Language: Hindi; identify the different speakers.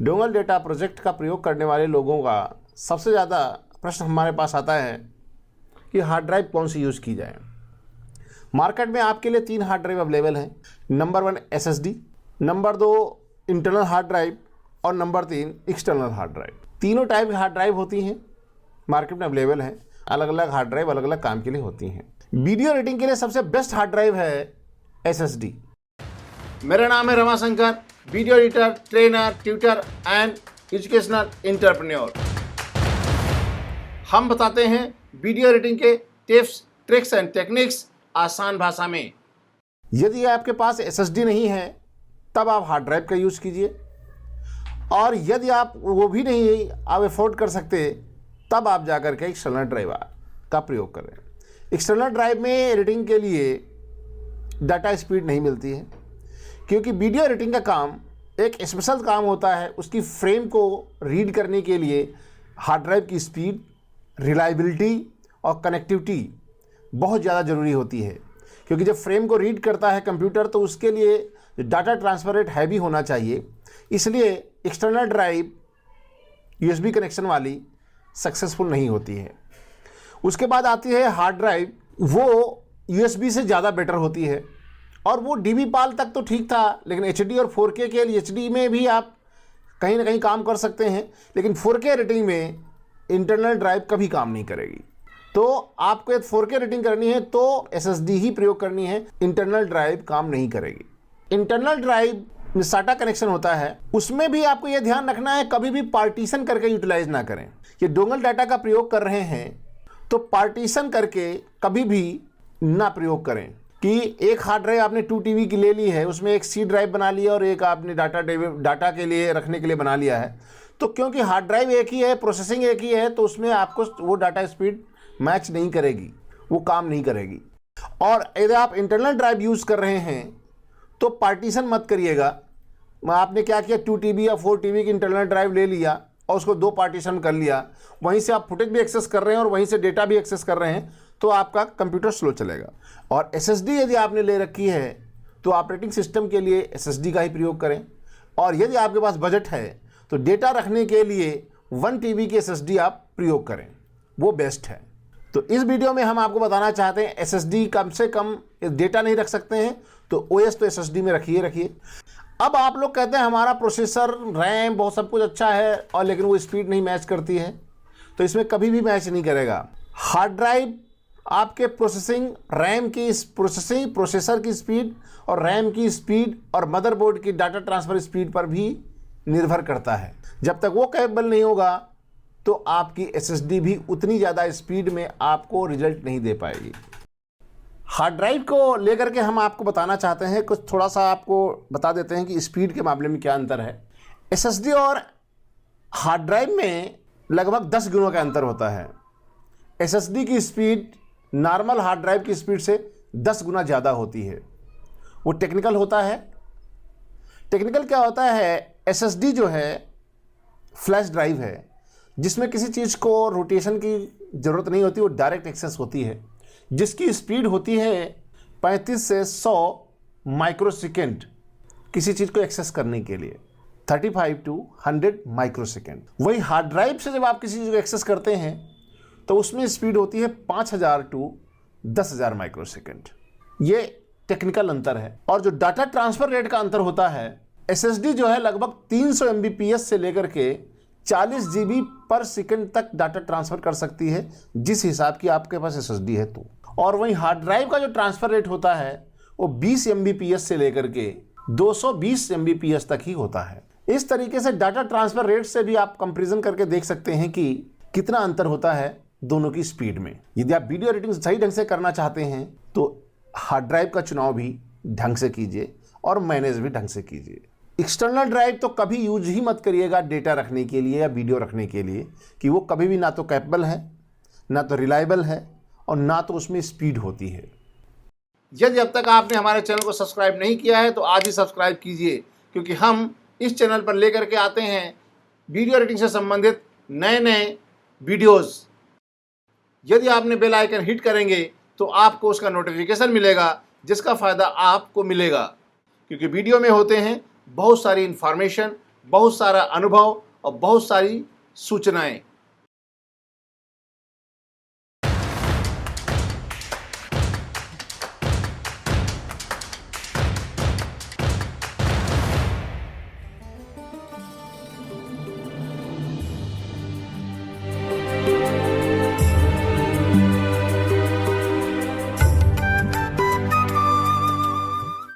Speaker 1: डोंगल डेटा प्रोजेक्ट का प्रयोग करने वाले लोगों का सबसे ज़्यादा प्रश्न हमारे पास आता है कि हार्ड ड्राइव कौन सी यूज़ की जाए। मार्केट में आपके लिए 3 हार्ड ड्राइव अवेलेबल हैं। Number 1 SSD, number 2 internal hard drive और नंबर 3 एक्सटर्नल हार्ड ड्राइव। तीनों टाइप की हार्ड ड्राइव होती हैं, मार्केट में अवेलेबल हैं। अलग अलग हार्ड ड्राइव अलग अलग काम के लिए होती हैं। वीडियो एडिटिंग के लिए सबसे बेस्ट हार्ड ड्राइव है SSD। मेरा नाम है Ramashankar, video editor, trainer, tutor and educational entrepreneur. हम बताते हैं वीडियो एडिटिंग के टिप्स, ट्रिक्स एंड टेक्निक्स आसान भाषा में। यदि आपके पास SSD नहीं है तब आप हार्ड ड्राइव का यूज़ कीजिए, और यदि आप वो भी नहीं आप अफोर्ड कर सकते तब आप जाकर के एक्सटर्नल ड्राइव का प्रयोग करें। एक्सटर्नल ड्राइव में एडिटिंग के लिए डाटा स्पीड नहीं मिलती है, क्योंकि वीडियो एडिटिंग का काम एक स्पेशल काम होता है। उसकी फ्रेम को रीड करने के लिए हार्ड ड्राइव की स्पीड, रिलायबिलिटी और कनेक्टिविटी बहुत ज़्यादा ज़रूरी होती है, क्योंकि जब फ्रेम को रीड करता है कंप्यूटर तो उसके लिए डाटा ट्रांसफर रेट हैवी होना चाहिए। इसलिए एक्सटर्नल ड्राइव USB कनेक्शन वाली सक्सेसफुल नहीं होती है। उसके बाद आती है हार्ड ड्राइव, वो USB से ज़्यादा बेटर होती है, और वो DB PAL तक तो ठीक था, लेकिन HD और 4K के लिए HD में भी आप कहीं ना कहीं काम कर सकते हैं, लेकिन 4K एडिटिंग में इंटरनल ड्राइव कभी काम नहीं करेगी। तो आपको यदि 4K एडिटिंग करनी है तो SSD ही प्रयोग करनी है, इंटरनल ड्राइव काम नहीं करेगी। इंटरनल ड्राइव में SATA कनेक्शन होता है, उसमें भी आपको यह ध्यान रखना है कभी भी पार्टीशन करके यूटिलाइज ना करें। ये डोंगल डाटा का प्रयोग कर रहे हैं तो पार्टीशन करके कभी भी ना प्रयोग करें कि एक हार्ड ड्राइव आपने 2 TB की ले ली है, उसमें एक C ड्राइव बना लिया और एक आपने डाटा के लिए रखने के लिए बना लिया है। तो क्योंकि हार्ड ड्राइव एक ही है, प्रोसेसिंग एक ही है, तो उसमें आपको वो डाटा स्पीड मैच नहीं करेगी, वो काम नहीं करेगी। और यदि आप इंटरनल ड्राइव यूज़ कर रहे हैं तो पार्टीशन मत करिएगा। आपने क्या किया, 2 TB या 4 TB की इंटरनल ड्राइव ले लिया और उसको 2 पार्टीशन कर लिया, वहीं से आप फुटेज भी एक्सेस कर रहे हैं और वहीं से डेटा भी एक्सेस कर रहे हैं, तो आपका कंप्यूटर स्लो चलेगा। और SSD यदि आपने ले रखी है तो ऑपरेटिंग सिस्टम के लिए SSD का ही प्रयोग करें, और यदि आपके पास बजट है तो डेटा रखने के लिए 1 TB की SSD आप प्रयोग करें, वो बेस्ट है। तो इस वीडियो में हम आपको बताना चाहते हैं SSD कम से कम डेटा नहीं रख सकते हैं तो OS तो SSD में रखिए। अब आप लोग कहते हैं हमारा प्रोसेसर, रैम बहुत सब कुछ अच्छा है और लेकिन वो स्पीड नहीं मैच करती है, तो इसमें कभी भी मैच नहीं करेगा। हार्ड ड्राइव आपके रैम की प्रोसेसर की स्पीड और रैम की स्पीड और मदरबोर्ड की डाटा ट्रांसफ़र स्पीड पर भी निर्भर करता है। जब तक वो कैपेबल नहीं होगा तो आपकी SSD भी उतनी ज़्यादा स्पीड में आपको रिजल्ट नहीं दे पाएगी। हार्ड ड्राइव को लेकर के हम आपको बताना चाहते हैं, कुछ थोड़ा सा आपको बता देते हैं कि स्पीड के मामले में क्या अंतर है। SSD और हार्ड ड्राइव में लगभग 10 गुणों का अंतर होता है। SSD की स्पीड नॉर्मल हार्ड ड्राइव की स्पीड से 10 गुना ज़्यादा होती है। वो टेक्निकल होता है। टेक्निकल क्या होता है, SSD जो है फ्लैश ड्राइव है, जिसमें किसी चीज़ को रोटेशन की ज़रूरत नहीं होती, वो डायरेक्ट एक्सेस होती है, जिसकी स्पीड होती है 35 से 100 माइक्रोसेकंड किसी चीज़ को एक्सेस करने के लिए, 35 to 100 माइक्रोसेकंड। वही हार्ड ड्राइव से जब आप किसी चीज़ को एक्सेस करते हैं तो उसमें स्पीड होती है 5000 to 10,000 माइक्रोसेकंड। ये टेक्निकल अंतर है। और जो डाटा ट्रांसफ़र रेट का अंतर होता है, SSD जो है लगभग 300 Mbps से लेकर के 40 GB पर सेकंड तक डाटा ट्रांसफ़र कर सकती है, जिस हिसाब की आपके पास SSD है तो। और वहीं हार्ड ड्राइव का जो ट्रांसफ़र रेट होता है वो 20 Mbps से लेकर के 220 Mbps तक ही होता है। इस तरीके से डाटा ट्रांसफ़र रेट से भी आप कंपैरिजन करके देख सकते हैं कि कितना अंतर होता है दोनों की स्पीड में। यदि आप वीडियो एडिटिंग सही ढंग से करना चाहते हैं तो हार्ड ड्राइव का चुनाव भी ढंग से कीजिए और मैनेज भी ढंग से कीजिए। एक्सटर्नल ड्राइव तो कभी यूज ही मत करिएगा डेटा रखने के लिए या वीडियो रखने के लिए, कि वो कभी भी ना तो कैपेबल है, ना तो रिलायबल है, और ना तो उसमें स्पीड होती है। यदि अब तक आपने हमारे चैनल को सब्सक्राइब नहीं किया है तो आज ही सब्सक्राइब कीजिए, क्योंकि हम इस चैनल पर लेकर के आते हैं वीडियो एडिटिंग से संबंधित नए वीडियोज़। यदि आपने बेल आइकन हिट करेंगे तो आपको उसका नोटिफिकेशन मिलेगा, जिसका फ़ायदा आपको मिलेगा, क्योंकि वीडियो में होते हैं बहुत सारी इन्फॉर्मेशन, बहुत सारा अनुभव और बहुत सारी सूचनाएं